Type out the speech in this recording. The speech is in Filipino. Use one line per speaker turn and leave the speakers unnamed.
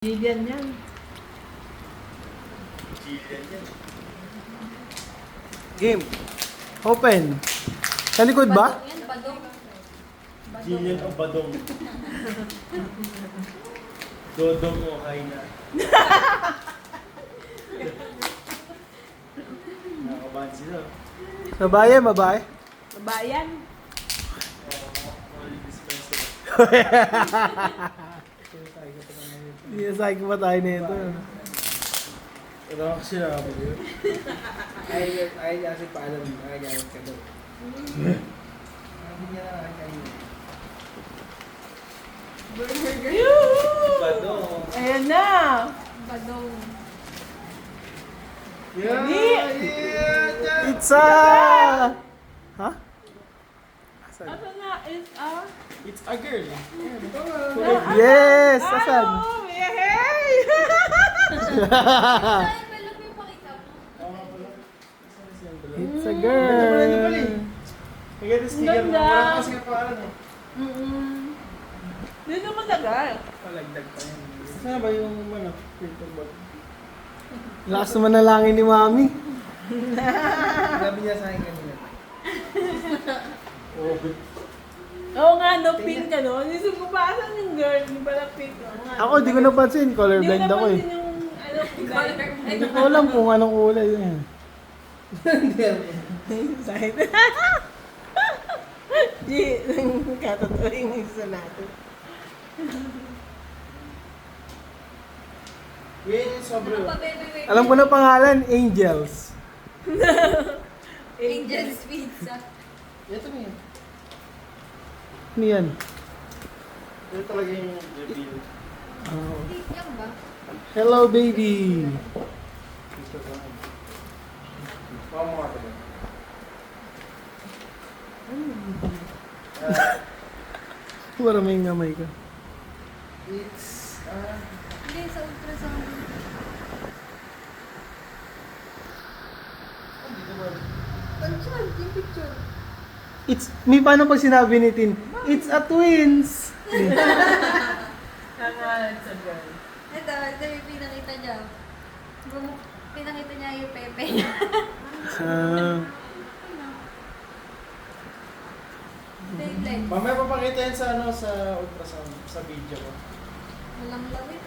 Jillian yan.
Jillian yan.
Game. Open. Sa likod ba?
Yan, badong.
Jillian o Badong? Dodong o Haina? Nakakabahan sila.
Babae, babae.
Babayan.
All dispenser.
Sinasay ko ba tayo na ito?
Ano kasi nakapag yun?
Ay, kasi paalam. Ay, gamit ka daw. Hindi niya na kakain.
Badong.
Ayan na.
Badong.
Yeah!
Hindi.
Yeah!
It's a... Ha? Asan?
Asa na is a...
It's a girl.
Yes! Asan?
Ano? Yehey!
Saan ba lang yung pakita mo?
Oo nga pala. Saan siya ang dalawa?
It's a girl.
Kaya yung sticker na.
Ganda.
Wala kasi kapalan eh.
Hindi naman tagal.
Palagdag pa yan.
Saan ba yung ano? Filter board?
Lakas naman na langin ni Mami.
Sabi niya sa akin kanina.
Oo.
Oo nga, no, pink ka, no? Nisip ko pa, asan yung girl? Hindi pala pink. Oo nga.
Ako, di ko napansin. Colorblind ako eh.
Hindi ko napansin yung, ano, kulay.
Hindi ko alam kung anong kulay yun.
Side. G, katotoo yung isa natin.
Yan yung sobre.
Ano pa, baby, baby?
Alam ko na pangalan, Angels.
Angel's Pizza.
Ito na yan.
Ano yan?
Ito talaga yung reveal.
Oh.
Yan ba?
Hello, baby.
Ito ba? Baka mo ka ba?
Maraming gamay ka.
It's,
Hindi, sa ultrasound. Picture, yung picture.
May paano pag sinabi ni Tin, it's a twins.
Nangalan sa girl.
Ito yung pinakita niya. Pinakita niya yung pepe niya.
Ah,
Beyblade.
Mamaya papakita yan sa ano sa ultrasound sa video ko.
Walang lawin.